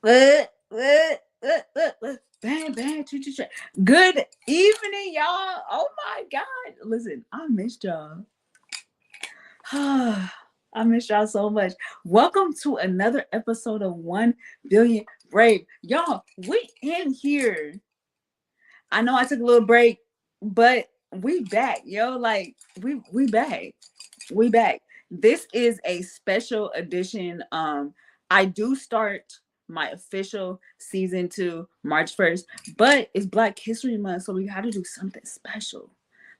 Bang, bang, choo, choo, choo. Good evening, y'all. Oh my God. Listen, I missed y'all. I missed y'all so much. Welcome to another episode of 1 Billion Brave. Y'all, we in here. I know I took a little break, but we back, yo. Like, we back. We back. This is a special edition. I do start my official season 2 March 1st, but it's Black History Month, so we got to do something special.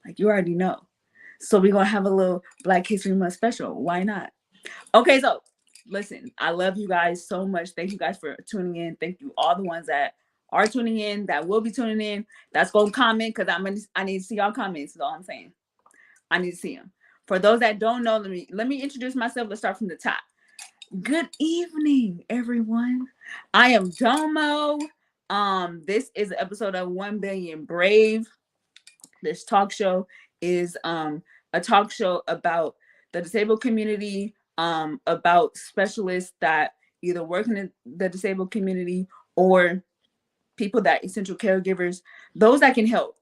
Like you already know. So we're gonna have a little Black History Month special. Why not? Okay, so listen, I love you guys so much. Thank you guys for tuning in. Thank you all the ones that are tuning in, that will be tuning in. That's gonna comment because I need to see y'all comments. Is all I'm saying. I need to see them. For those that don't know, let me introduce myself. Let's start from the top. Good evening, everyone. I am Domo. This is an episode of 1 Billion Brave. This talk show is a talk show about the disabled community, about specialists that either work in the disabled community or people that essential caregivers, those that can help.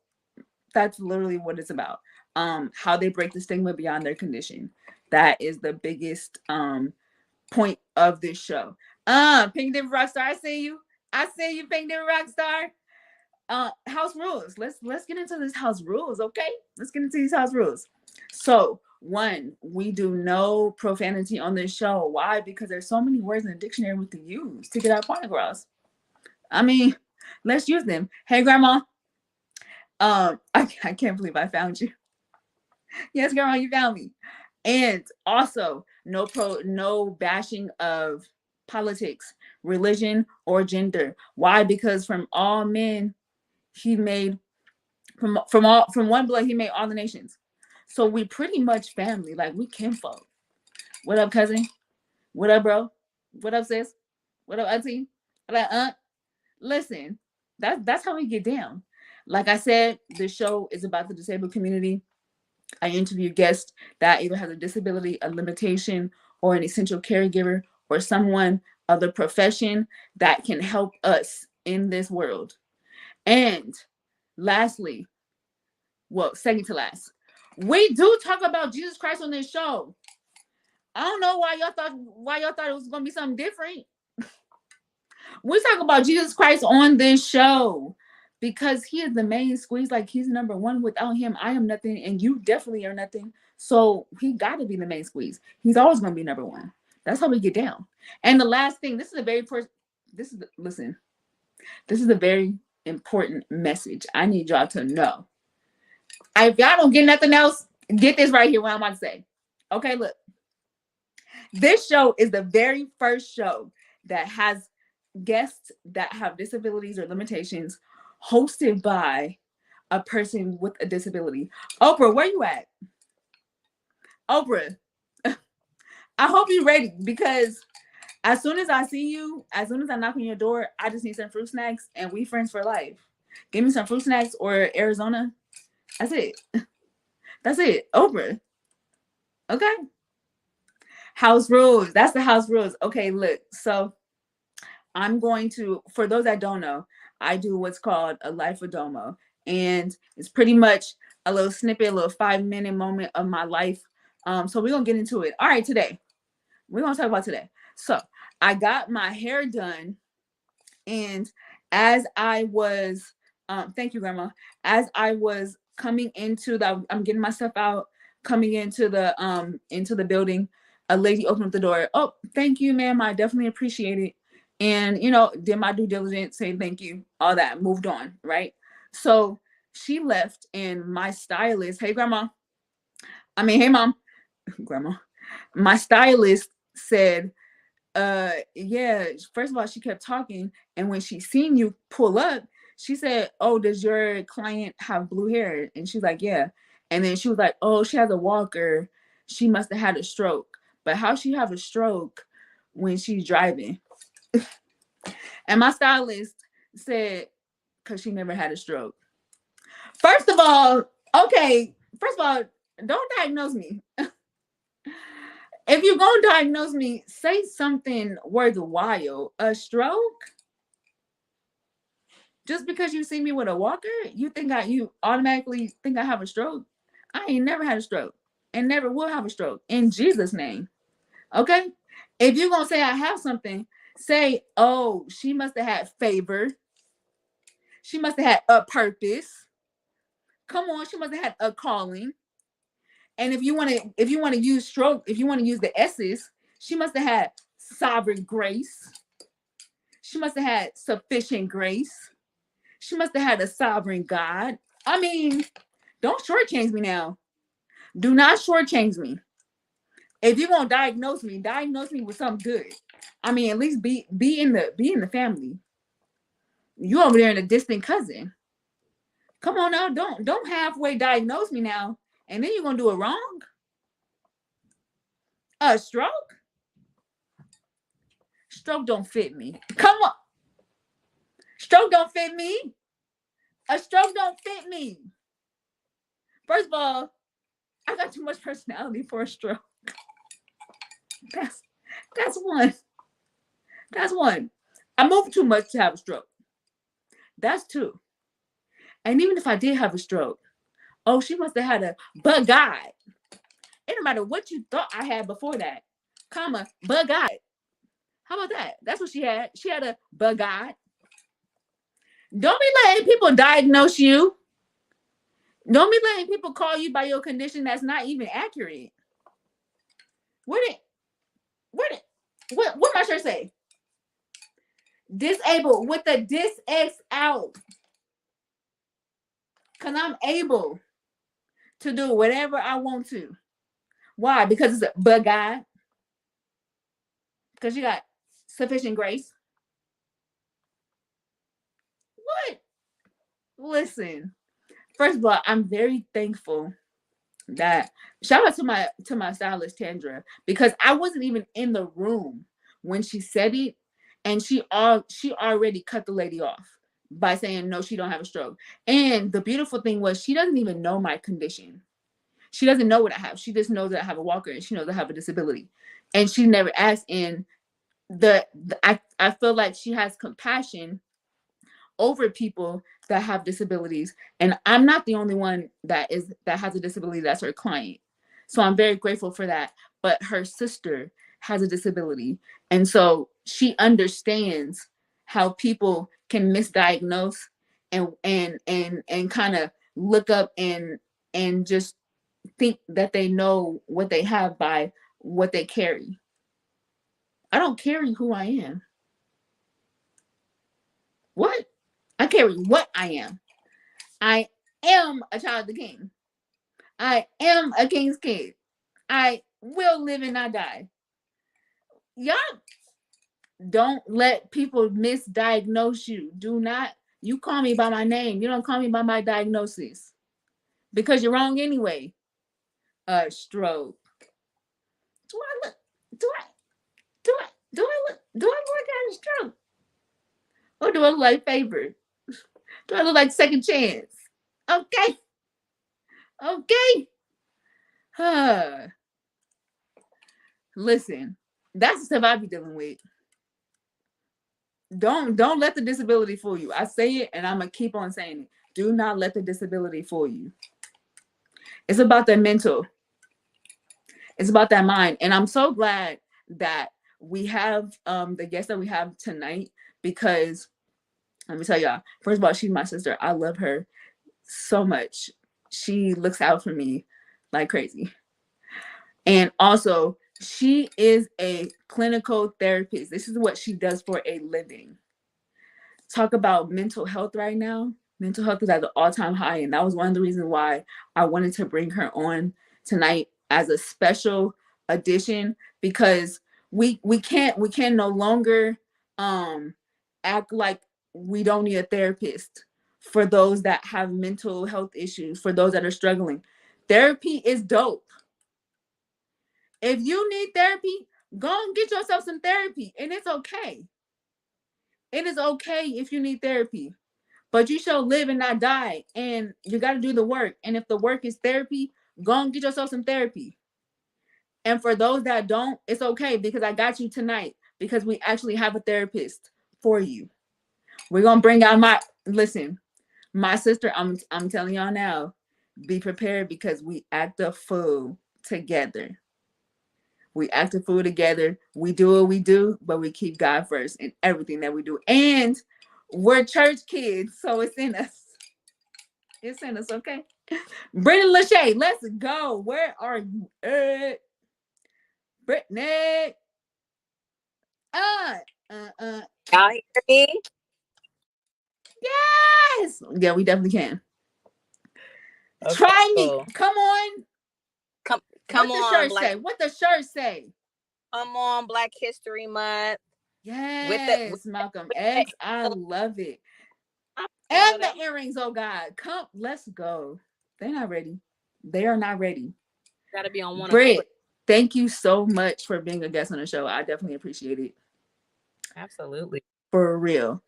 That's literally what it's about. How they break the stigma beyond their condition. That is the biggest point of this show. Pink Diva Rockstar, I see you. I see you, Pink Diva Rockstar. House rules. Let's get into this house rules, okay? Let's get into these house rules. So, one, we do no profanity on this show. Why? Because there's so many words in the dictionary we can use to get our point across. I mean, let's use them. Hey, Grandma. I can't believe I found you. Yes, Grandma, you found me. And also, no bashing of politics, religion, or gender. Why? Because from all men, he made from one blood, he made all the nations. So we pretty much family, like we kinfolk. What up, cousin? What up, bro? What up, sis? What up, auntie? What up, aunt? Listen, that's how we get down. Like I said, the show is about the disabled community. I interview guests that either has a disability, a limitation, or an essential caregiver, or someone of the profession that can help us in this world. And lastly, well, second to last, we do talk about Jesus Christ on this show. I don't know why y'all thought it was gonna be something different. We talk about Jesus Christ on this show because he is the main squeeze. Like, he's number one. Without him, I am nothing, and you definitely are nothing. So he got to be the main squeeze. He's always gonna be number one. That's how we get down. And the last thing, this is a very important message. I need y'all to know. If y'all don't get nothing else, get this right here, what I'm about to say. Okay, look. This show is the very first show that has guests that have disabilities or limitations, hosted by a person with a disability. Oprah, where you at? Oprah, I hope you're ready, because as soon as I see you, as soon as I knock on your door, I just need some fruit snacks and we friends for life. Give me some fruit snacks or Arizona. That's it. That's it. Oprah. Okay. House rules. That's the house rules. Okay, look. So I'm going to, for those that don't know, I do what's called a Life of Domo. And it's pretty much a little snippet, a little 5-minute moment of my life. So we're going to get into it. All right, today. We're going to talk about today. So I got my hair done. And as I was, thank you, Grandma. As I was coming into I'm getting my stuff out, coming into the building, a lady opened up the door. Oh, thank you, ma'am. I definitely appreciate it. And, did my due diligence, say thank you, all that, moved on, right? So she left, and my stylist, hey, Grandma. Hey, Mom. Grandma. My stylist said, yeah, first of all, she kept talking. And when she seen you pull up, she said, oh, does your client have blue hair? And she's like, yeah. And then she was like, oh, she has a walker. She must have had a stroke. But how she have a stroke when she's driving? And my stylist said, because she never had a stroke. First of all, don't diagnose me. If you're going to diagnose me, say something worthwhile. A stroke? Just because you see me with a walker, you automatically think I have a stroke. I ain't never had a stroke and never will have a stroke in Jesus' name. Okay? If you're gonna say I have something, say, oh, she must have had favor. She must have had a purpose. Come on, she must have had a calling. And if you want to use stroke, if you want to use the S's, she must have had sovereign grace. She must have had sufficient grace. She must have had a sovereign God. I mean, don't shortchange me now. Do not shortchange me. If you're gonna diagnose me with something good. I mean, at least be in the family. You over there in a distant cousin. Come on now, don't halfway diagnose me now, and then you're gonna do it wrong. A stroke? Stroke don't fit me. Come on, stroke don't fit me. A stroke don't fit me. First of all, I got too much personality for a stroke. That's that's one. That's one. I move too much to have a stroke. That's two. And even if I did have a stroke, oh, she must have had a but God. It don't matter what you thought I had before that, comma, but God. How about that? That's what she had. She had a but God. Don't be letting people diagnose you. Don't be letting people call you by your condition that's not even accurate. What my shirt say? Disabled with the dis X out. Cause I'm able to do whatever I want to. Why? Because it's a but God. Because you got sufficient grace. What? Listen. First of all, I'm very thankful that shout out to my stylist Tandra, because I wasn't even in the room when she said it, and she already cut the lady off by saying no, she don't have a stroke. And the beautiful thing was she doesn't even know my condition. She doesn't know what I have. She just knows that I have a walker and she knows I have a disability. And she never asked. And I feel like she has compassion over people that have disabilities, and I'm not the only one that has a disability that's her client. So I'm very grateful for that. But her sister has a disability, and so she understands how people can misdiagnose and kind of look up and just think that they know what they have by what they carry. I don't carry who I am. What? I carry what I am. I am a child of the king. I am a king's kid. I will live and not die. Y'all don't let people misdiagnose you. Do not. You call me by my name. You don't call me by my diagnosis. Because you're wrong anyway. A stroke. Do I look? Do I look at a stroke? Or do I look like favor? Do I look like second chance? Okay. Okay. Huh. Listen, that's the stuff I be dealing with. Don't let the disability fool you. I say it and I'm gonna keep on saying it. Do not let the disability fool you. It's about the mental. It's about that mind. And I'm so glad that we have the guest that we have tonight, because let me tell y'all, first of all, she's my sister. I love her so much. She looks out for me like crazy. And also, she is a clinical therapist. This is what she does for a living. Talk about mental health right now. Mental health is at an all-time high, and that was one of the reasons why I wanted to bring her on tonight as a special addition, because we can no longer act like we don't need a therapist for those that have mental health issues, for those that are struggling. Therapy is dope. If you need therapy, go and get yourself some therapy, and it's okay. It is okay if you need therapy, but you shall live and not die, and you got to do the work. And if the work is therapy, go and get yourself some therapy. And for those that don't, it's okay, because I got you tonight, because we actually have a therapist for you. We're gonna bring out listen, my sister, I'm telling y'all now, be prepared because we act a fool together. We act a fool together. We do what we do, but we keep God first in everything that we do. And we're church kids, so it's in us. It's in us, okay? Brittany, LaShea, let's go. Where are you at? Brittany. Uh, uh. Y'all hear me? Yes. Yeah, we definitely can. Okay, Try me. cool. Come on. Come, What come the on, shirt Black. say? What the shirt say? Come on, Black History Month. With Yes, Malcolm that, X. I love it. I And know that. the earrings, oh God. Come, let's go. They're not ready. They are not ready. Got to be on one accord. Britt, thank you so much for being a guest on the show. I definitely appreciate it. Absolutely. For real.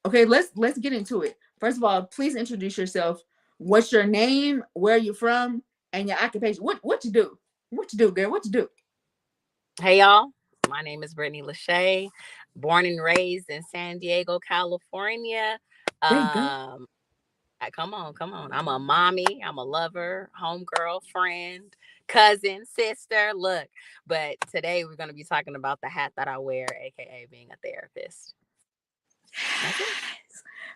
Okay, let's get into it. First of all, please introduce yourself. What's your name? Where are you from? And your occupation. What you do? What you do, girl? What you do? Hey, y'all. My name is Brittany LaShea, born and raised in San Diego, California. There you go. Come on, come on. I'm a mommy. I'm a lover, homegirl, friend, cousin, sister. Look, but today we're going to be talking about the hat that I wear, aka being a therapist. That's it.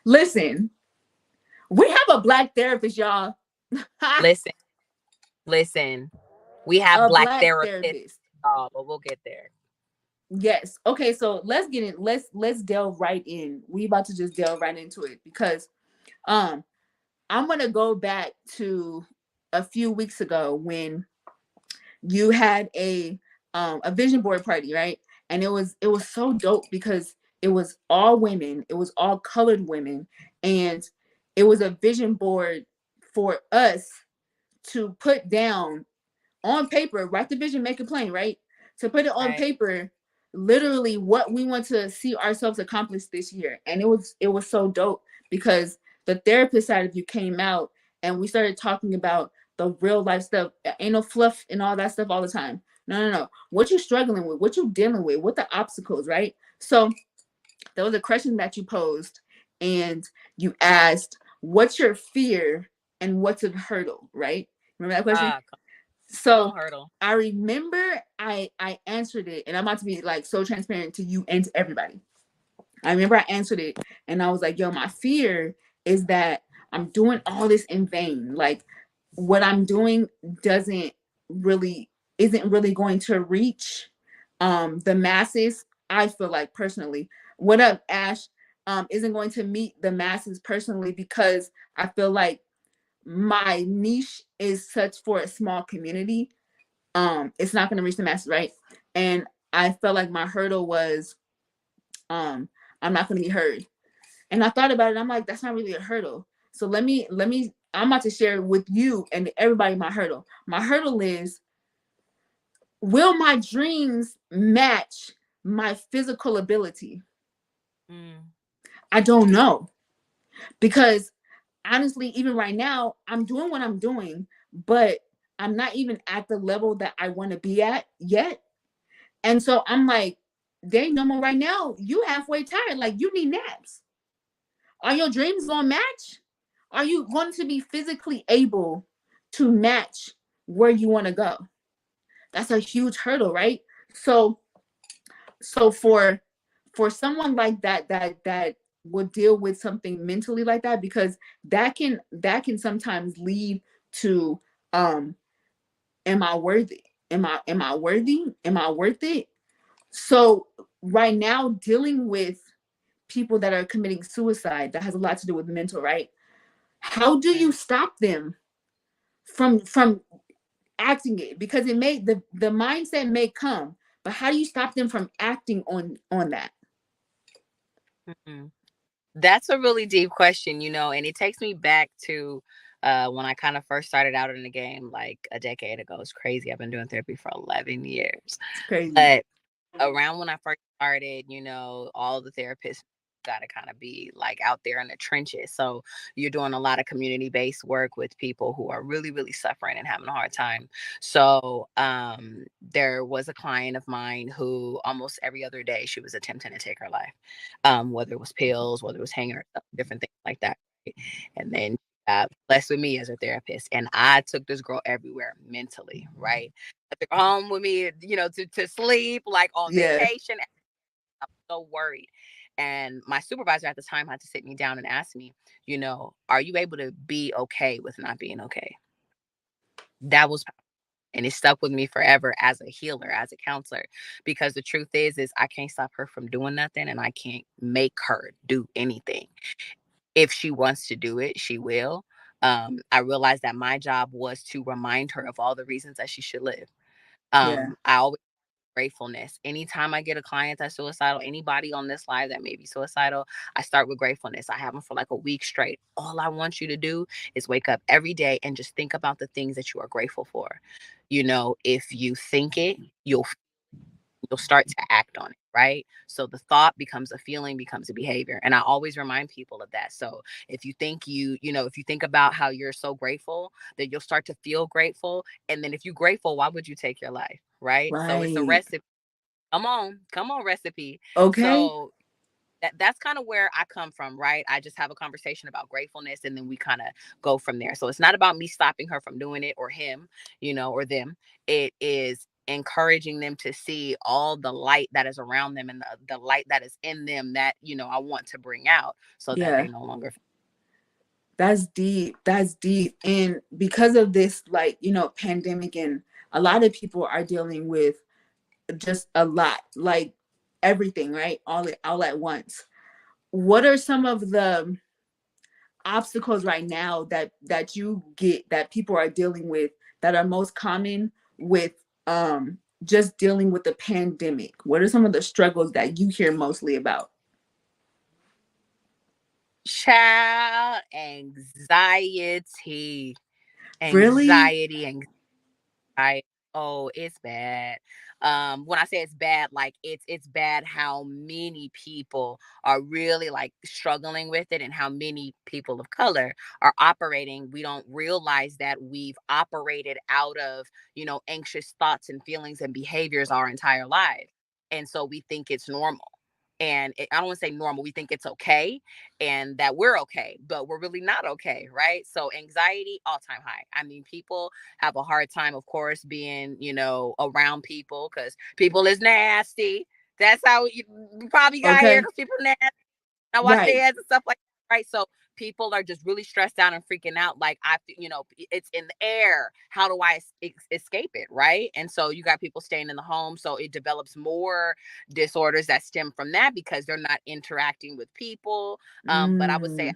Listen, we have a black therapist, y'all. Listen, listen. We have A black black therapists, therapist. but we'll get there. Yes. Okay, so let's get in. Let's delve right in. We about to just delve right into it because um I'm gonna go back to a few weeks ago when you had a vision board party, right? And it was so dope because it was all women, it was all colored women, and it was a vision board for us to put down on paper, write the vision, make it plain, right? To put it on Right. paper, literally what we want to see ourselves accomplish this year. And it was so dope because the therapist side of you came out and we started talking about the real life stuff. Ain't no fluff and all that stuff all the time. No, no, no. What you struggling with, what you dealing with, what the obstacles, right? So there was a question that you posed and you asked, what's your fear and what's a hurdle, right? Remember that question? Come So on, Hurdle. I remember I answered it, and I'm about to be like so transparent to you and to everybody. I remember I answered it, and I was like, "Yo, my fear is that I'm doing all this in vain. Like, what I'm doing doesn't really isn't really going to reach the masses. I feel like personally. What up, Ash? Isn't going to meet the masses personally because I feel like my niche is such for a small community, it's not going to reach the masses, right? And I felt like my hurdle was um I'm not going to be heard. And I thought about it, I'm like, that's not really a hurdle. So let me I'm about to share with you and everybody my hurdle. My hurdle is, will my dreams match my physical ability? Mm. I don't know, because honestly, even right now I'm doing what I'm doing, but I'm not even at the level that I want to be at yet. And so I'm like, dang, no more right now. You halfway tired. Like, you need naps. Are your dreams gonna match? Are you going to be physically able to match where you want to go? That's a huge hurdle, right? So so for someone like that would deal with something mentally like that, because that can sometimes lead to um am I worthy? Am I worthy? Am I worth it? So right now, dealing with people that are committing suicide, that has a lot to do with mental, right? How do you Right. stop them from acting it? Because it may, the mindset may come, but how do you stop them from acting on that? Mm-hmm. That's a really deep question, and it takes me back to when I kind of first started out in the game like a decade ago. It's crazy. I've been doing therapy for 11 years. It's crazy. But around when I first started, all the therapists got to kind of be like out there in the trenches. So you're doing a lot of community based work with people who are really, really suffering and having a hard time. So there was a client of mine who almost every other day she was attempting to take her life, whether it was pills, whether it was hanging herself, different things like that. Right? And then blessed with me as a therapist, and I took this girl everywhere mentally. Right, I took her home with me, to sleep, like on Yeah. vacation. I was so worried. And my supervisor at the time had to sit me down and ask me, are you able to be okay with not being okay? That was, and it stuck with me forever as a healer, as a counselor, because the truth is I can't stop her from doing nothing, and I can't make her do anything. If she wants to do it, she will. I realized that my job was to remind her of all the reasons that she should live. Yeah. I always gratefulness. Anytime I get a client that's suicidal, anybody on this live that may be suicidal, I start with gratefulness. I have them for like a week straight. All I want you to do is wake up every day and just think about the things that you are grateful for. If you think it, you'll start to act on it, right? So the thought becomes a feeling, becomes a behavior. And I always remind people of that. So if you think if you think about how you're so grateful, that you'll start to feel grateful. And then if you're grateful, why would you take your life? Right. So it's a Right. recipe. Come on, recipe. Okay. So that's kind of where I come from, right? I just have a conversation about gratefulness, and then we kind of go from there. So it's not about me stopping her from doing it, or him, or them. It is encouraging them to see all the light that is around them, and the light that is in them that, I want to bring out so that Yeah. they no longer. That's deep. That's deep. And because of this, like, pandemic, and a lot of people are dealing with just a lot, like everything, right? All at once. What are some of the obstacles right now that you get, that people are dealing with, that are most common with just dealing with the pandemic? What are some of the struggles that you hear mostly about? Child anxiety, Really? anxiety, I oh, it's bad. When I say it's bad, like it's bad how many people are really like struggling with it, and how many people of color are operating. We don't realize that we've operated out of, anxious thoughts and feelings and behaviors our entire life. And so we think it's normal. And I don't want to say normal, we think it's okay, and that we're okay, but we're really not okay, right? So anxiety, all time high. I mean, people have a hard time, of course, being, around people, because people is nasty. That's how you probably got here, Okay. because people nasty. I wash their Right. hands and stuff like that, right? So people are just really stressed out and freaking out. Like it's in the air. How do I escape it, right? And so you got people staying in the home, so it develops more disorders that stem from that, because they're not interacting with people. But I would say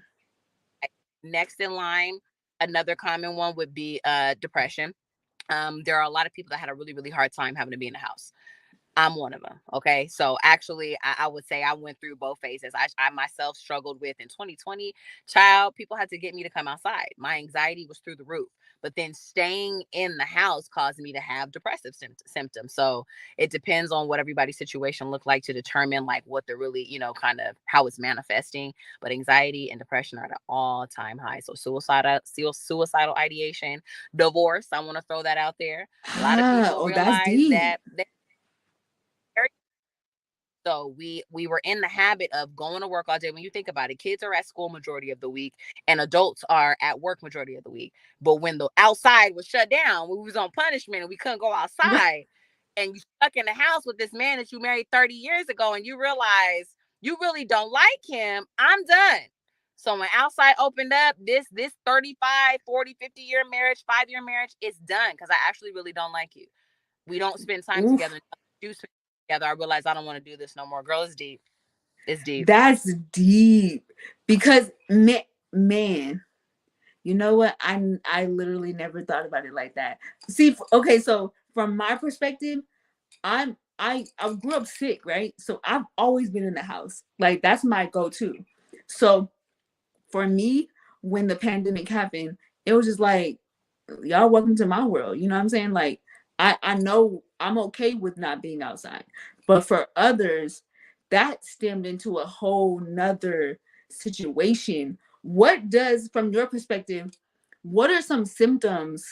Mm, next in line, another common one would be depression. There are a lot of people that had a really, really hard time having to be in the house. I'm one of them. Okay. So actually, I would say I went through both phases. I myself struggled with in 2020, child, people had to get me to come outside. My anxiety was through the roof. But then staying in the house caused me to have depressive symptoms. So it depends on what everybody's situation looked like to determine like what they're really, kind of how it's manifesting. But anxiety and depression are at an all-time high. So suicidal ideation, divorce. I want to throw that out there. A lot of people oh, that's realize deep. that so we were in the habit of going to work all day. When you think about it, kids are at school majority of the week, and adults are at work majority of the week. But when the outside was shut down, we was on punishment and we couldn't go outside, and you stuck in the house with this man that you married 30 years ago, and you realize you really don't like him, I'm done. So when outside opened up, this 35, 40, 50-year marriage, 5-year marriage, it's done, because I actually really don't like you. We don't spend time Oof. together. Do spend time together. I realize I don't want to do this no more. Girl, it's deep. It's deep. That's deep. Because man, you know what? I literally never thought about it like that. See, okay, so from my perspective, I grew up sick, right? So I've always been in the house. Like that's my go-to. So for me, when the pandemic happened, it was just like, y'all welcome to my world. You know what I'm saying? Like I know I'm okay with not being outside. But for others, that stemmed into a whole nother situation. What does, from your perspective, what are some symptoms?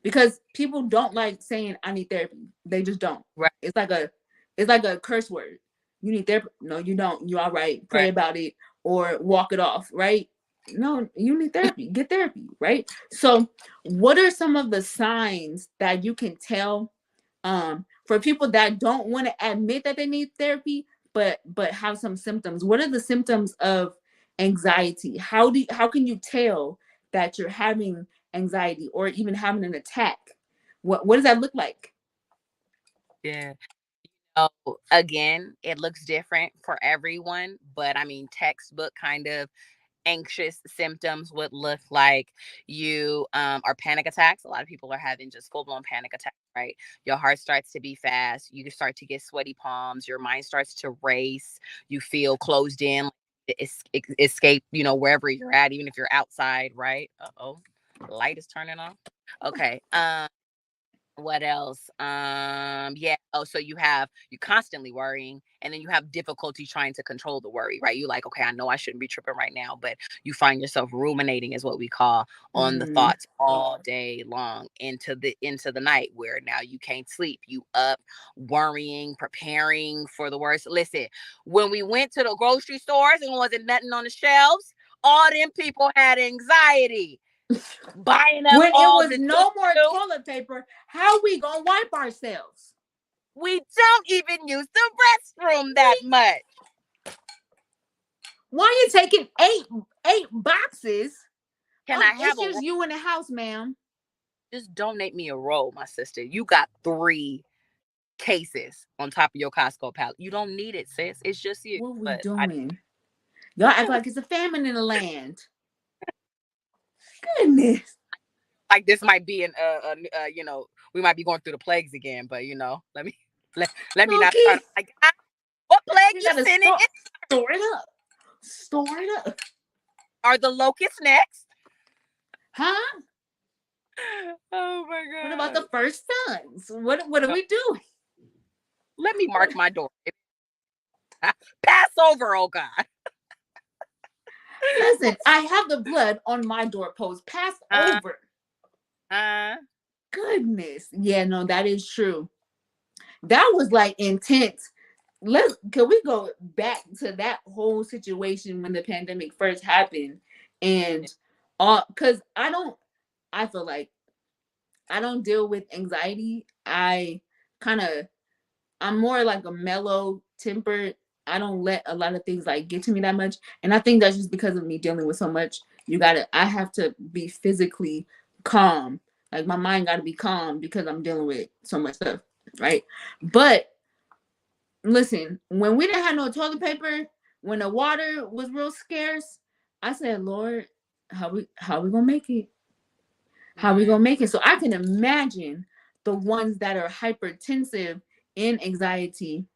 Because people don't like saying I need therapy. They just don't. Right. It's like a it's like a curse word. You need therapy. No, you don't. You're all right. Pray Right. about it or walk it off, right? No, you need therapy. Get therapy, right? So, what are some of the signs that you can tell for people that don't want to admit that they need therapy but have some symptoms? What are the symptoms of anxiety? How can you tell that you're having anxiety or even having an attack? What does that look like? Yeah. Oh, again, it looks different for everyone, but I mean, textbook kind of anxious symptoms would look like you are panic attacks. A lot of people are having just full blown panic attacks, right? Your heart starts to be fast. You start to get sweaty palms. Your mind starts to race. You feel closed in, like escape, wherever you're at, even if you're outside, right? Uh-oh, light is turning off. Okay. What else? Yeah. Oh, so you constantly worrying, and then you have difficulty trying to control the worry, right? You like, okay, I know I shouldn't be tripping right now, but you find yourself ruminating, is what we call, on the Mm, thoughts all day long into the night, where now you can't sleep. You up worrying, preparing for the worst. Listen, when we went to the grocery stores and wasn't nothing on the shelves, all them people had anxiety, buying up when it all was the no more tissue. toilet paper, how we gonna wipe ourselves? We don't even use the restroom that We much. Why are you taking eight boxes Can of I have a issues roll? you in the house, ma'am? Just donate me a roll, my sister. You got 3 cases on top of your Costco pallet. You don't need it, sis. It's just you. What are we But I doing? Y'all act like it's a famine in the land. Goodness. like this might be we might be going through the plagues again. But let me not start. Okay. Like, what plague You you gotta sending in? store it up. Store it up. Are the locusts next? Huh? Oh my What about god. the first sons? What are Uh, we doing? Let me What mark my door. Passover, oh God. Listen, I have the blood on my doorpost. Pass Uh, over. uh, Goodness. Yeah, no, that is true. That was like intense. Can we go back to that whole situation when the pandemic first happened? And because I feel like I don't deal with anxiety. Kind of I'm more like a mellow tempered. I don't let a lot of things like get to me that much. And I think that's just because of me dealing with so much. I have to be physically calm. Like my mind gotta be calm because I'm dealing with so much stuff. Right. But listen, when we didn't have no toilet paper, when the water was real scarce, I said, Lord, how we gonna make it? How we right. gonna make it? So I can imagine the ones that are hypertensive in anxiety.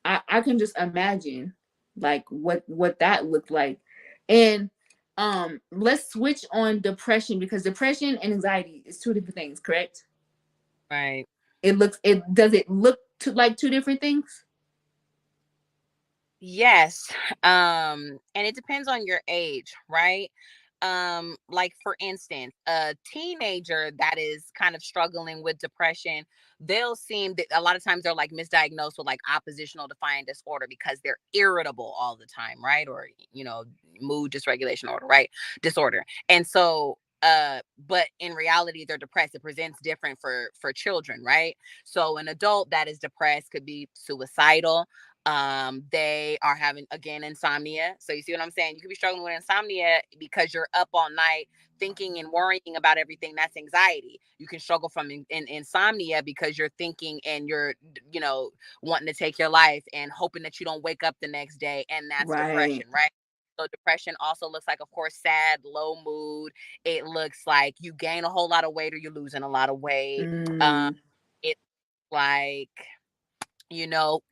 I can just imagine like what that looked like. And let's switch on depression because depression and anxiety is two different things, correct? Right. It look to like two different things? Yes. And it depends on your age, right? Like for instance, a teenager that is kind of struggling with depression, they'll seem that a lot of times they're like misdiagnosed with like oppositional defiant disorder because they're irritable all the time, right? Or, mood dysregulation order, right? Disorder. And so but in reality they're depressed. It presents different for children, right? So an adult that is depressed could be suicidal. They are having, again, insomnia. So you see what I'm saying? You could be struggling with insomnia because you're up all night thinking and worrying about everything. That's anxiety. You can struggle from insomnia because you're thinking and you're, wanting to take your life and hoping that you don't wake up the next day, and that's Right. depression, right? So depression also looks like, of course, sad, low mood. It looks like you gain a whole lot of weight or you're losing a lot of weight. um Mm, it's like,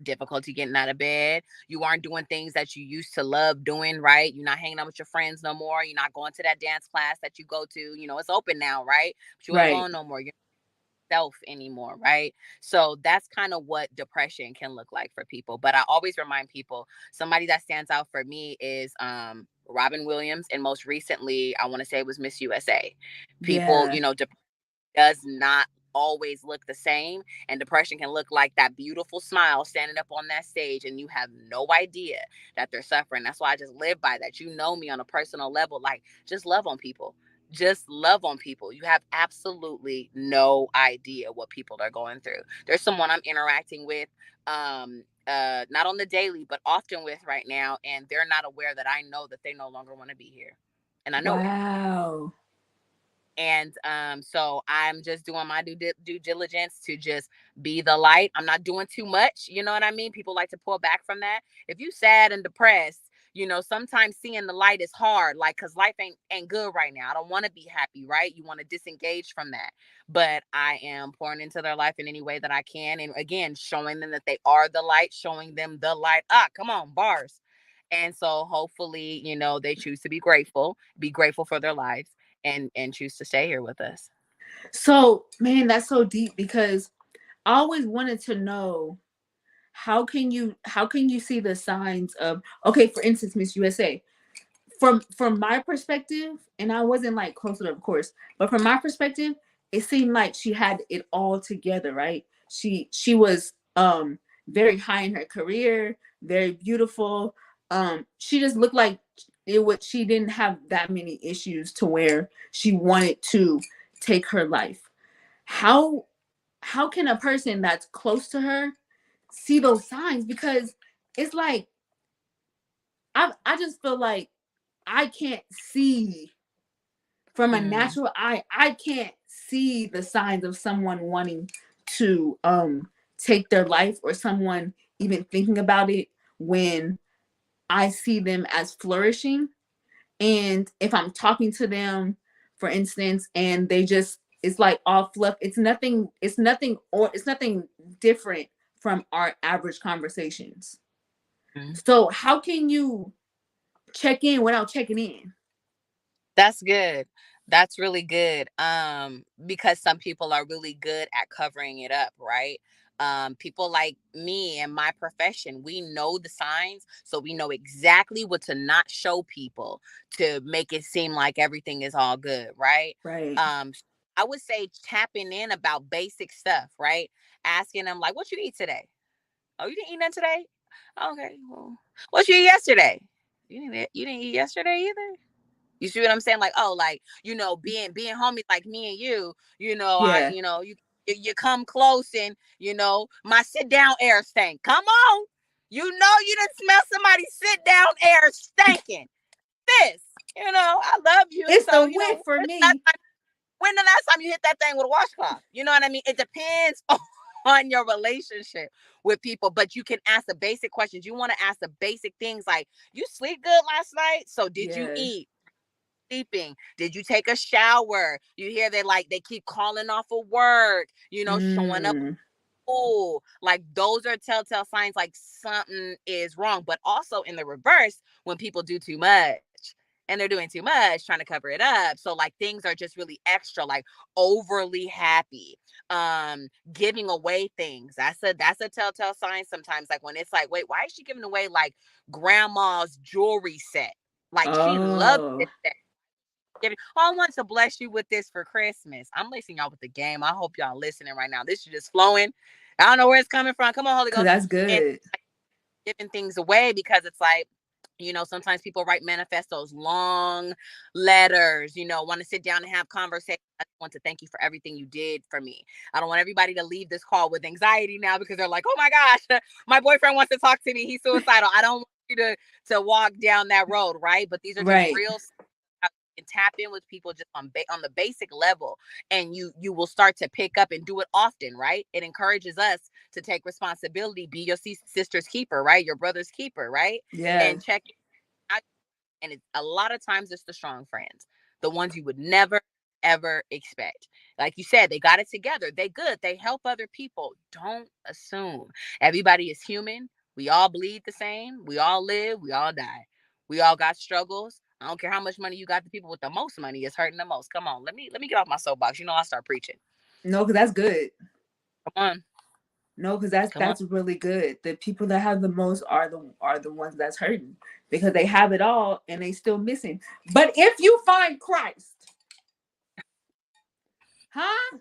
difficulty getting out of bed. You aren't doing things that you used to love doing, right? You're not hanging out with your friends no more. You're not going to that dance class that you go to. It's open now, right? But you ain't right. going no more. self anymore, right? So that's kind of what depression can look like for people. But I always remind people, somebody that stands out for me is Robin Williams, and most recently, I want to say it was Miss USA. People, Yeah. does not always look the same, and depression can look like that beautiful smile standing up on that stage and you have no idea that they're suffering. That's why I just live by that. Me on a personal level, like, just love on people. Just love on people. You have absolutely no idea what people are going through. There's someone I'm interacting with, not on the daily but often with right now, and they're not aware that I know that they no longer want to be here, and I know it. Wow. And so I'm just doing my due diligence to just be the light. I'm not doing too much, you know what I mean? People like to pull back from that. If you sad and depressed, sometimes seeing the light is hard, like, because life ain't good right now. I don't want to be happy, right? You want to disengage from that. But I am pouring into their life in any way that I can, and again, showing them that they are the light, showing them the light. Come on, bars. And so hopefully, they choose to be grateful for their lives, and choose to stay here with us. So, man, that's so deep because I always wanted to know how can you see the signs of, okay, for instance, Miss USA. From my perspective, and I wasn't like close to her, of course, but from my perspective, it seemed like she had it all together, right? She was very high in her career, very beautiful. She just looked like she didn't have that many issues to where she wanted to take her life. How how can a person that's close to her see those signs? Because it's like I just feel like I can't see from a Mm, natural eye. I can't see the signs of someone wanting to take their life, or someone even thinking about it, when I see them as flourishing. And if I'm talking to them, for instance, and they just, it's like all fluff. It's nothing different from our average conversations. mm. So how can you check in without checking in? That's good. That's really good. Because some people are really good at covering it up, right? People like me and my profession, we know the signs, so we know exactly what to not show people to make it seem like everything is all good, right? Right. Um, I would say tapping in about basic stuff, right? Asking them like, "What you eat today? Oh, you didn't eat nothing today? Okay, well, what you eat yesterday? You didn't eat yesterday either." You see what I'm saying? Like, oh, like, being homies like me and Yeah. you come close, and my sit down air stank. Come on, you didn't smell somebody sit down air stinking. This, I love you. It's the So wit for last me. time, when the last time you hit that thing with a washcloth? You know what I mean? It depends on your relationship with people, but you can ask the basic questions. You want to ask the basic things like, you sleep good last night? So did you Yeah. eat? Sleeping? Did you take a shower? You hear they keep calling off of work, showing up. Mm. Oh, like, those are telltale signs like something is wrong. But also in the reverse, when people do too much, and they're doing too much, trying to cover it up. So like things are just really extra, like overly happy, giving away things. That's a telltale sign sometimes. Like when it's like, wait, why is she giving away like grandma's jewelry set? Like she loves Oh, it. Oh, I want to bless you with this for Christmas. I'm lacing y'all with the game. I hope y'all listening right now. This is just flowing. I don't know where it's coming from. Come on, Holy cause Ghost. that's And good. giving things away because it's like, sometimes people write manifestos, long letters, want to sit down and have conversations. I want to thank you for everything you did for me. I don't want everybody to leave this call with anxiety now because they're like, oh my gosh, my boyfriend wants to talk to me. He's suicidal. I don't want you to walk down that road, right? But these are just Right. real, and tap in with people just on the basic level, and you will start to pick up and do it often, right? It encourages us to take responsibility, be your sister's keeper, right? Your brother's keeper, right? Yeah. And check out. And a lot of times it's the strong friends, the ones you would never ever expect. Like you said, they got it together, they good, they help other people. Don't assume. Everybody is human. We all bleed the same, we all live, we all die, we all got struggles. I don't care how much money you got. The people with the most money is hurting the most. Come on, let me get off my soapbox. I start preaching. No, because that's good. Come on. No, because Come on. that's really good. The people that have the most are the ones that's hurting because they have it all and they still missing. But if you find Christ, huh?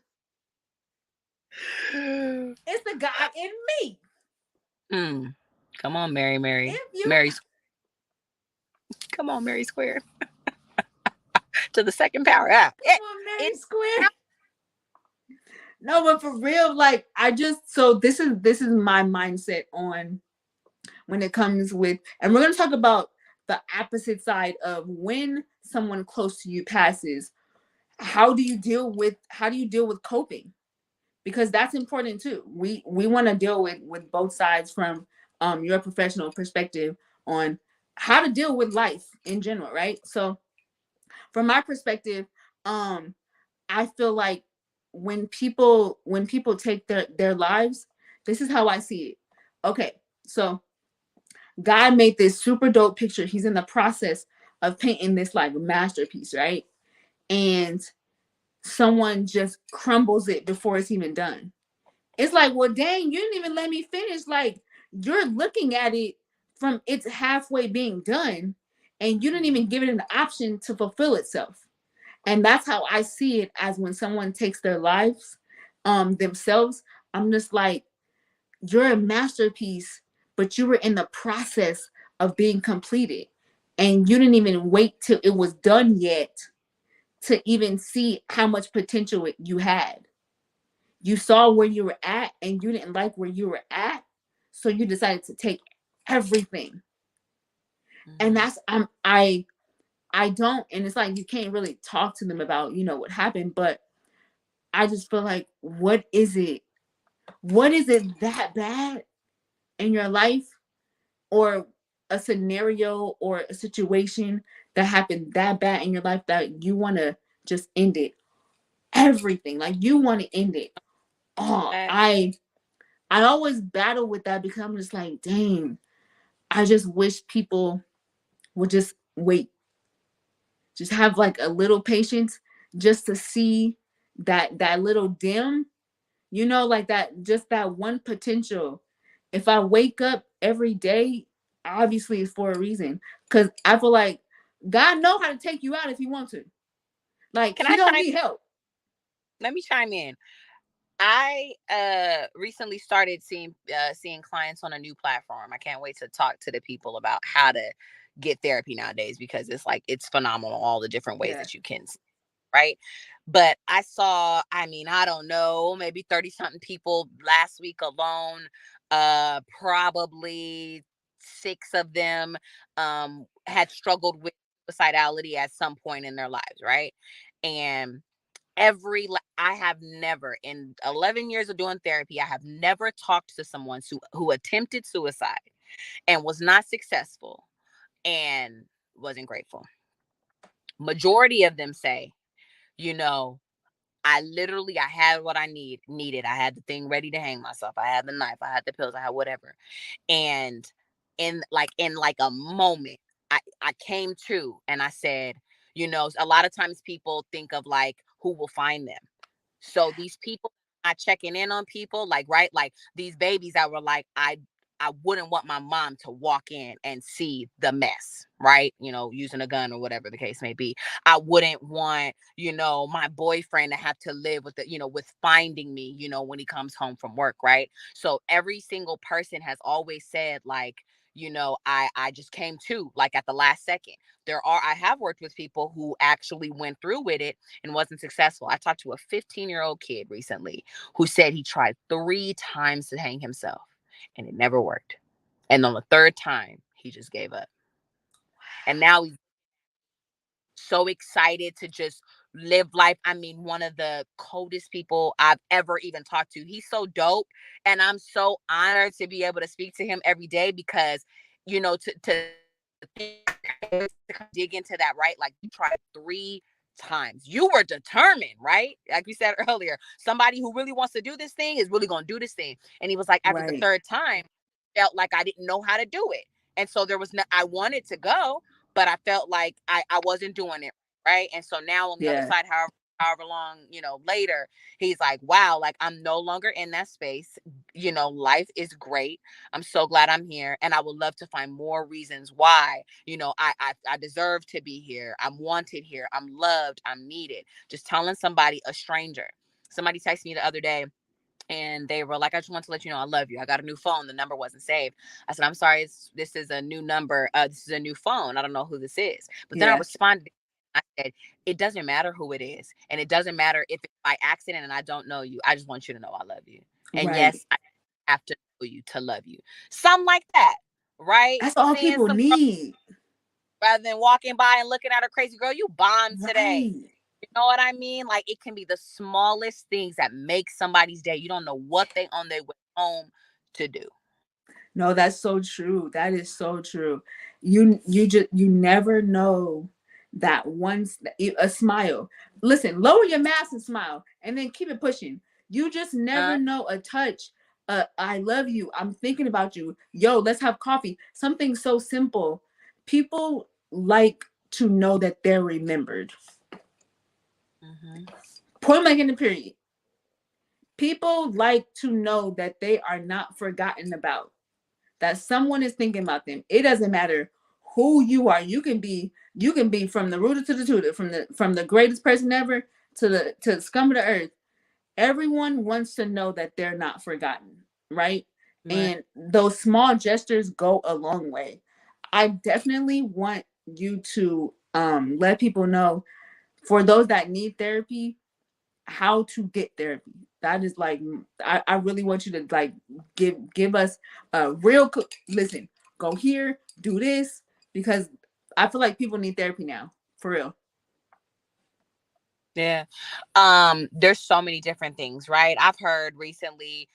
It's the God in me. Hmm. Come on, Mary, Mary. If you Mary, come on, Mary Square. To the second power. Yeah. come on, Mary It Square. No, but for real, like I just so this is my mindset on when it comes with, and we're gonna talk about the opposite side of when someone close to you passes. How do you deal with coping? Because that's important too. We want to deal with both sides from your professional perspective on how to deal with life in general, right? So from my perspective, um I feel like when people take their lives, this is how I see it. Okay, so God made this super dope picture. He's in the process of painting this like masterpiece, right? And someone just crumbles it before it's even done. It's like, well, dang, you didn't even let me finish. Like, you're looking at it from it's halfway being done, and you didn't even give it an option to fulfill itself. And that's how I see it as when someone takes their lives themselves. I'm just like, you're a masterpiece, but you were in the process of being completed. And you didn't even wait till it was done yet to even see how much potential you had. You saw where you were at and you didn't like where you were at. So you decided to take everything. And mm-hmm. that's I don't, and it's like you can't really talk to them about, what happened, but I just feel like what is it? What is it that bad in your life, or a scenario or a situation that happened that bad in your life that you want to just end it? Everything. Like you want to end it. Oh, I always battle with that because I'm just like, dang, I just wish people would just wait, just have like a little patience, just to see that little dim, like that, just that one potential. If I wake up every day, obviously it's for a reason, because I feel like God know how to take you out if he wants to. Like Can he I don't chime? need help. Let me chime in. I recently started seeing clients on a new platform. I can't wait to talk to the people about how to get therapy nowadays because it's like it's phenomenal all the different ways Yeah. that you can, right? But I saw, I mean, I don't know, maybe 30 something people last week alone. Probably 6 of them had struggled with suicidality at some point in their lives, right? And I have never in 11 years of doing therapy, I have never talked to someone who attempted suicide and was not successful and wasn't grateful. Majority of them say, you know, I had what I needed. I had the thing ready to hang myself. I had the knife, I had the pills, I had whatever. And in like a moment, I came to and I said, a lot of times people think of like who will find them. So these people not checking in on people, like, right, like these babies that were like, I wouldn't want my mom to walk in and see the mess, right? Using a gun or whatever the case may be. I wouldn't want, my boyfriend to have to live with with finding me, when he comes home from work, right? So every single person has always said, like, I just came to like at the last second. I have worked with people who actually went through with it and wasn't successful. I talked to a 15-year-old kid recently who said he tried 3 times to hang himself and it never worked. And on the third time, he just gave up. And now he's so excited to just live life. I mean, one of the coldest people I've ever even talked to. He's so dope. And I'm so honored to be able to speak to him every day because, dig into that, right? Like you tried 3 times. You were determined, right? Like we said earlier, somebody who really wants to do this thing is really going to do this thing. And he was like, after the Right. third time, felt like I didn't know how to do it. And so there was no, I wanted to go, but I felt like I wasn't doing it. Right. And so now on the other Yeah. side, however however long, later, he's like, wow, like I'm no longer in that space. Life is great. I'm so glad I'm here. And I would love to find more reasons why, I deserve to be here. I'm wanted here. I'm loved. I'm needed. Just telling somebody, a stranger. Somebody texted me the other day and they were like, I just want to let you know I love you. I got a new phone. The number wasn't saved. I said, I'm sorry, this is a new number. This is a new phone. I don't know who this is. But then I Yeah. responded. I said, it doesn't matter who it is. And it doesn't matter if it's by accident and I don't know you. I just want you to know I love you. And Right. yes, I have to know you to love you. Something like that. Right? That's all Seeing people some girl need. rather than walking by and looking at her crazy girl, you bombed today. Right. You know what I mean? Like it can be the smallest things that make somebody's day. You don't know what they on their way home to do. No, that's so true. That is so true. You never know that once a smile. Listen, lower your mask and smile, and then keep it pushing. You just never Huh? know a touch. I love you. I'm thinking about you. Yo, let's have coffee. Something so simple. People like to know that they're remembered. Mm-hmm. Point blank in the period. People like to know that they are not forgotten about, that someone is thinking about them. It doesn't matter who you are. You can be from the rooter to the tutor, from the greatest person ever to the scum of the earth. Everyone wants to know that they're not forgotten, right? Right. And those small gestures go a long way. I definitely want you to let people know, for those that need therapy, how to get therapy. That is like, I really want you to like give us a real listen, go here, do this, because I feel like people need therapy now, for real. Yeah. There's so many different things, right? I've heard recently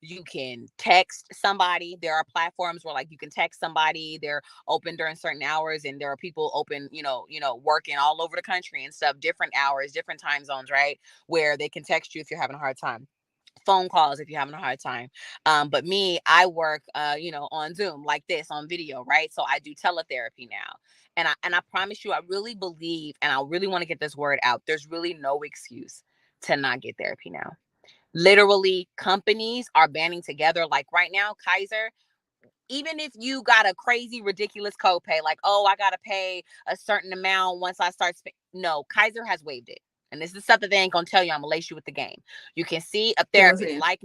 you can text somebody. There are platforms where like you can text somebody. They're open during certain hours and there are people open, working all over the country and stuff, different hours, different time zones, right? Where they can text you if you're having a hard time, phone calls if you're having a hard time. But me, I work on Zoom like this on video, right? So I do teletherapy now. And I promise you, I really believe and I really want to get this word out. There's really no excuse to not get therapy now. Literally, companies are banding together. Like right now, Kaiser, even if you got a crazy, ridiculous copay, like, oh, I got to pay a certain amount once I start spending. No, Kaiser has waived it. And this is something they ain't going to tell you. I'm going to lace you with the game. You can see a Fill us therapist. in. Like,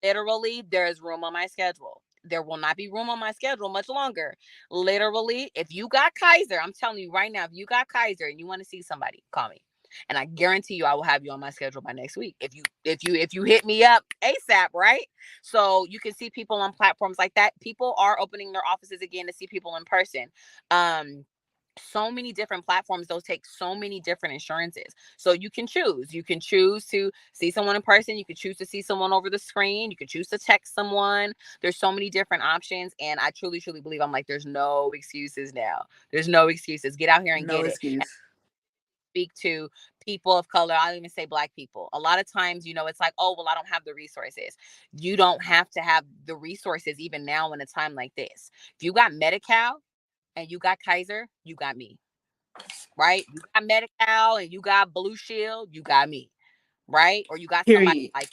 literally, there is room on my schedule. There will not be room on my schedule much longer. Literally, if you got Kaiser, I'm telling you right now, if you got Kaiser and you want to see somebody, call me. And I guarantee you I will have you on my schedule by next week. If you hit me up ASAP, right? So you can see people on platforms like that. People are opening their offices again to see people in person. Um, so many different platforms, those take so many different insurances, so you can choose to see someone in person, you can choose to see someone over the screen, you can choose to text someone. There's so many different options and I truly believe, I'm like, there's no excuses now. There's no excuses. Get out here and No get it. And excuse. speak to people of color, I'll even say black people. A lot of times, it's like, oh, well, I don't have the resources. You don't have to have the resources even now in a time like this. If you got Medi-Cal and you got Kaiser, you got me, right? You got Medi-Cal and you got Blue Shield, you got me, right? Or you got somebody Period. like,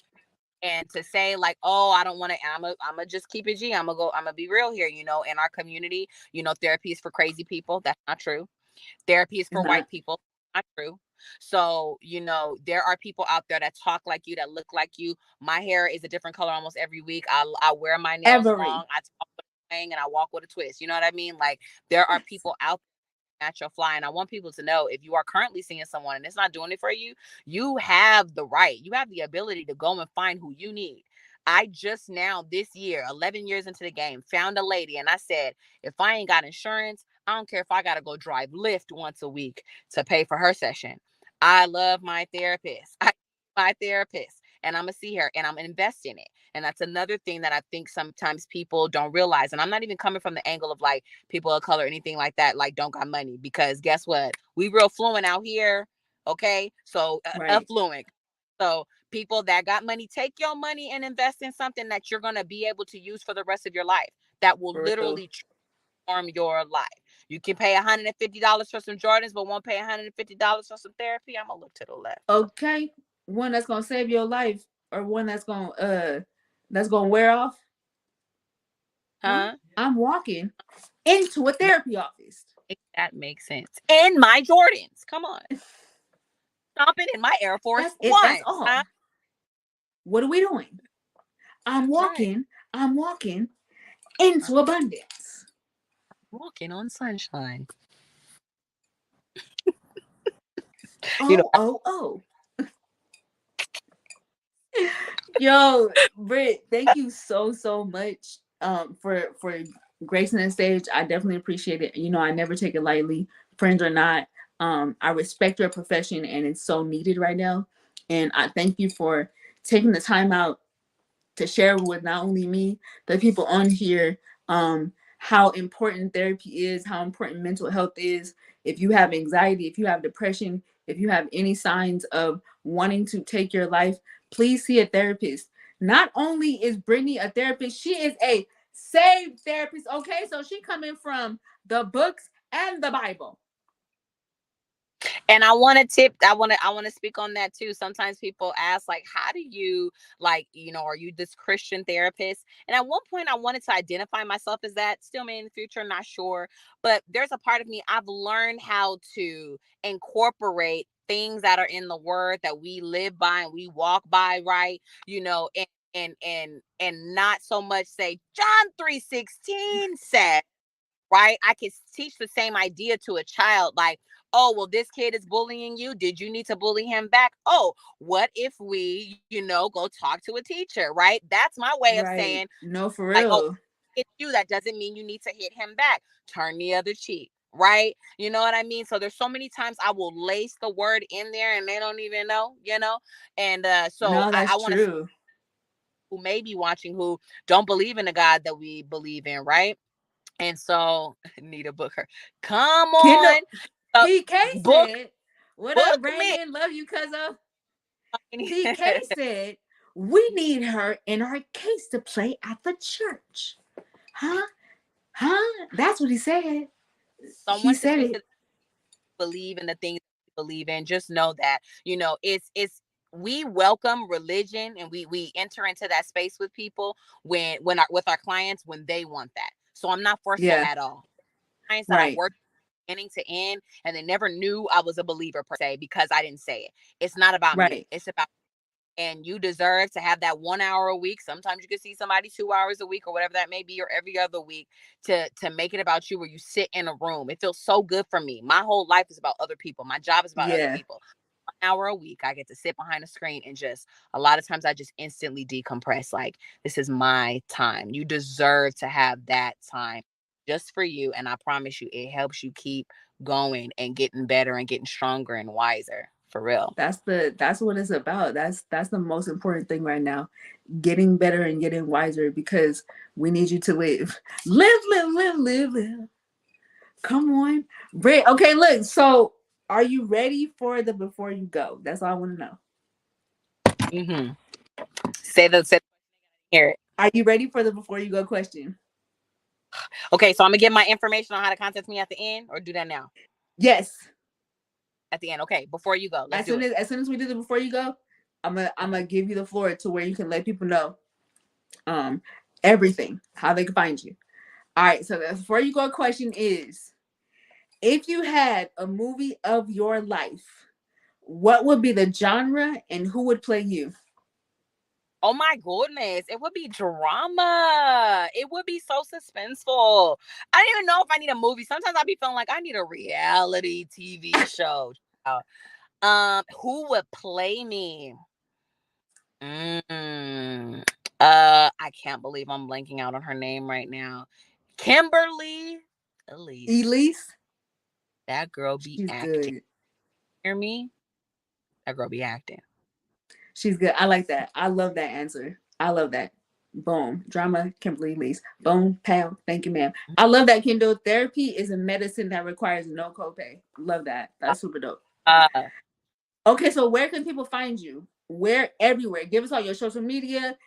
and to say like, oh, I don't want to, I'm gonna just keep it G. I'm gonna be real here. In our community, therapy is for crazy people. That's not true. Therapy is It's for not. white people. Not true. So, there are people out there that talk like you, that look like you. My hair is a different color almost every week. I wear my nails long. Every. I talk with a twang and I walk with a twist. You know what I mean? Like there are Yes. people out natural fly. And I want people to know, if you are currently seeing someone and it's not doing it for you, you have the right, you have the ability to go and find who you need. I just now this year, 11 years into the game, found a lady and I said, if I ain't got insurance, I don't care if I got to go drive Lyft once a week to pay for her session. I love my therapist. My therapist. And I'm going to see her and I'm going to invest in it. And that's another thing that I think sometimes people don't realize. And I'm not even coming from the angle of like people of color, anything like that, like don't got money. Because guess what? We real fluent out here. Okay. So Right. affluent. So people that got money, take your money and invest in something that you're going to be able to use for the rest of your life. That will For real. literally transform your life. You can pay $150 for some Jordans, but won't pay $150 for some therapy. I'm gonna look to the left. Okay, one that's gonna save your life, or one that's gonna wear off. Huh? Huh? I'm walking into a therapy office. That makes sense. And my Jordans. Come on. Stomping in my Air Force That's it. That's Ones. all. Huh? What are we doing? I'm Right. walking. I'm walking I'm into abundance. walking on sunshine. You know, Oh, oh, oh. Yo, Britt, thank you so much for gracing the stage. I definitely appreciate it. I never take it lightly, friends or not. I respect your profession and it's so needed right now. And I thank you for taking the time out to share with not only me, the people on here, how important therapy is, how important mental health is. If you have anxiety, if you have depression, if you have any signs of wanting to take your life, please see a therapist. Not only is Brittany a therapist, she is a saved therapist. Okay, so she coming from the books and the Bible. and I want to tip. I want to speak on that too. Sometimes people ask, like, how do you, like, are you this Christian therapist? And at one point, I wanted to identify myself as that. Still, may in the future, not sure. But there's a part of me, I've learned how to incorporate things that are in the Word that we live by and we walk by, right? And not so much say John 3:16 said, right? I can teach the same idea to a child, like, oh, well, this kid is bullying you. Did you need to bully him back? Oh, what if we, go talk to a teacher, right? That's my way of saying, Right. No, for like, oh, real. it's you. That doesn't mean you need to hit him back. Turn the other cheek, right? You know what I mean? So there's so many times I will lace the word in there and they don't even know. And so No, I that's want to, true. who may be watching, who don't believe in the God that we believe in, right? And so, Nita Booker, come Kendall on, uh, PK book said, "What book up, me. Brandon? Love you, cousin." PK said, "We need her in our case to play at the church." Huh? Huh? That's what he said. So I He wanted to said speak it. to believe in the things we believe in. Just know that it's we welcome religion and we enter into that space with people with our clients when they want that. So I'm not forceful Yeah. at all. Clients that I've Right. worked beginning to end, and they never knew I was a believer per se because I didn't say it. It's not about me. Right. It's about, and you deserve to have that 1 hour a week. Sometimes you can see somebody 2 hours a week or whatever that may be, or every other week, to make it about you, where you sit in a room. It feels so good for me. My whole life is about other people. My job is about other Yeah. people. 1 hour a week, I get to sit behind a screen and just, a lot of times I just instantly decompress. Like, this is my time. You deserve to have that time just for you. And I promise you, it helps you keep going and getting better and getting stronger and wiser, for real. That's what it's about. That's the most important thing right now. Getting better and getting wiser because we need you to live. Live, live, live, live, live. Come on. Britt. Okay, look. So are you ready for the before you go? That's all I want to know. Mm-hmm. Say hear it. Are you ready for the before you go question? Okay, so I'm gonna give my information on how to contact me at the end, or do that now? Yes. At the end. Okay, before you go, let's As do soon it. as as soon as we do the before you go, I'm gonna Okay. give you the floor to where you can let people know um everything, how they can find you. All right, so the before you go question is, if you had a movie of your life, what would be the genre and who would play you? Oh my goodness, it would be drama. It would be so suspenseful. I don't even know if I need a movie. Sometimes I'll be feeling like I need a reality TV show. Who would play me? Mm, I can't believe I'm blanking out on her name right now. Kimberly Elise. Elise? That girl be She's acting. good. Hear me? That girl be acting. She's good. I like that. I love that answer. I love that. Boom. Drama, Kimberly Elise. Boom, pow. Thank you, ma'am. I love that, Kendall. Therapy is a medicine that requires no copay. Love that. That's super dope. Uh, Okay, so where can people find you? Where everywhere? Give us all your social media.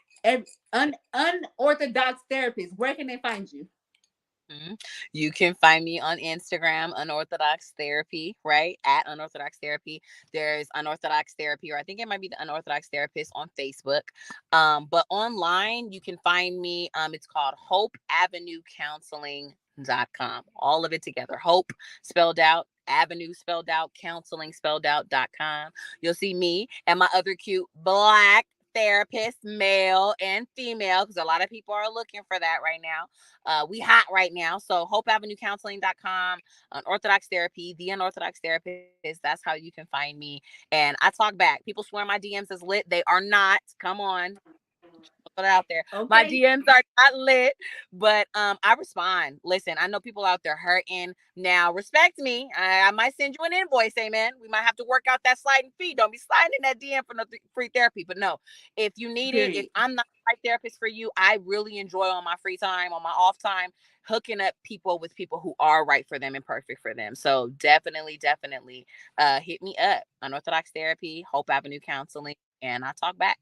Unorthodox therapist. Where can they find you? Mhm. You can find me on Instagram, Unorthodox Therapy, right? At Unorthodox Therapy. There's Unorthodox Therapy, or I think it might be the Unorthodox Therapist on Facebook. But online, you can find me. It's called HopeAvenueCounseling.com. All of it together. Hope spelled out, Avenue spelled out, counseling spelled out.com. You'll see me and my other cute black therapist, male and female, because a lot of people are looking for that right now. We hot right now. So hopeavenuecounseling.com, unorthodox therapy, the unorthodox therapist. That's how you can find me. And I talk back. People swear my DMs is lit. They are not. Come on. Put it out there. My Okay. DMs are not lit, but I respond. Listen, I know people out there hurting. Now, respect me. I might send you an invoice, amen. We might have to work out that sliding fee. Don't be sliding in that DM for no free therapy. But no, if you need it, if Period. I'm not the right therapist for you, I really enjoy on my free time, on my off time, hooking up people with people who are right for them and perfect for them. So definitely hit me up. Unorthodox therapy, Hope Avenue Counseling, and I talk back.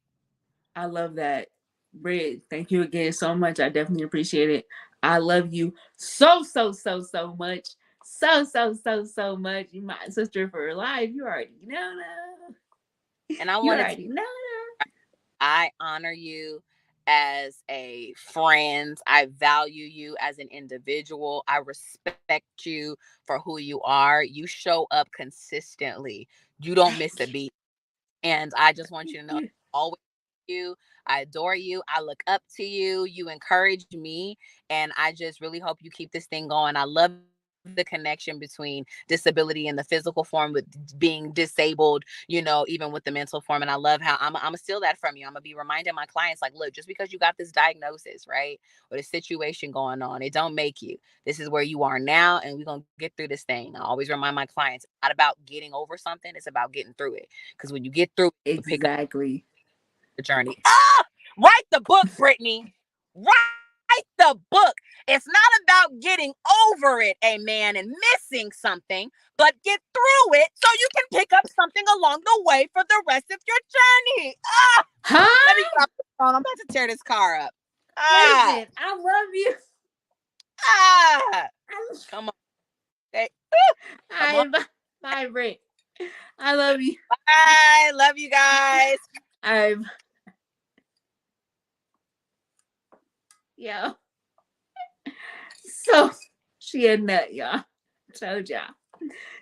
I love that. Britt, thank you again so much. I definitely appreciate it. I love you so much. So much. You my sister for life. You already know. And I You wanted to already know. I honor you as a friend. I value you as an individual. I respect you for who you are. You show up consistently. You don't miss a beat. And I just want you to know, You. always you. I adore you. I look up to you. You encourage me. And I just really hope you keep this thing going. I love the connection between disability and the physical form with being disabled, even with the mental form. And I love how I'm gonna steal that from you. I'm gonna be reminding my clients, like, look, just because you got this diagnosis, right? Or the situation going on, it don't make you. This is where you are now, and we're gonna get through this thing. I always remind my clients, it's not about getting over something, it's about getting through it. Because when you get through it, you pick up Exactly. the journey. Write the book, Brittany. Write the book. It's not about getting over it, amen, and missing something, but get through it so you can pick up something along the way for the rest of your journey. Let me Huh? get off the phone. I'm about to tear this car up. Ah, Listen, I love you. ah. I, Come on. Hey, come on. I, bye, Britt. I love you. Bye. Love you guys. I, yo. So she a nut, y'all. Told y'all.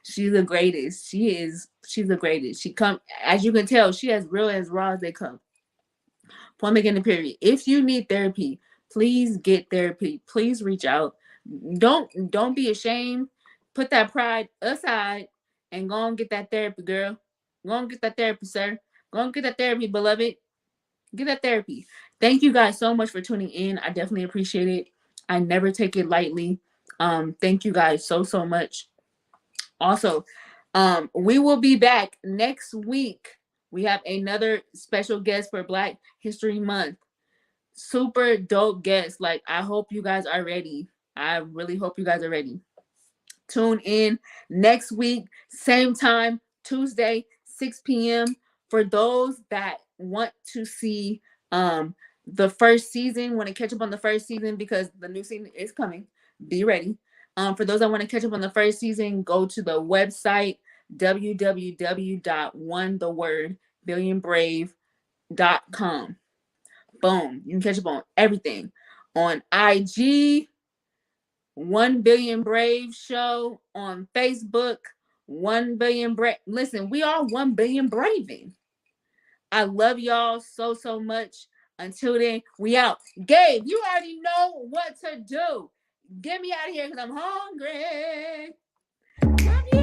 She's the greatest. She is. She's the greatest. She come, as you can tell, she as real as raw as they come. Point blank in the period. If you need therapy, please get therapy. Please reach out. Don't be ashamed. Put that pride aside and go and get that therapy, girl. Go and get that therapy, sir. Go and get that therapy, beloved. Get that therapy. Thank you guys so much for tuning in. I definitely appreciate it. I never take it lightly. Thank you guys so much. Also, we will be back next week. We have another special guest for Black History Month. Super dope guest. Like, I hope you guys are ready. I really hope you guys are ready. Tune in next week, same time, Tuesday, 6 p.m. For those that want to see the first season, want to catch up on the first season because the new season is coming. Be ready. For those that want to catch up on the first season, go to the website www.onethewordbillionbrave.com. Boom. You can catch up on everything. On IG, 1 Billion Brave Show. On Facebook, 1 Billion Brave. Listen, we are 1 Billion Braving. I love y'all so much. Until then, we out. Gabe, you already know what to do. Get me out of here because I'm hungry. Love you.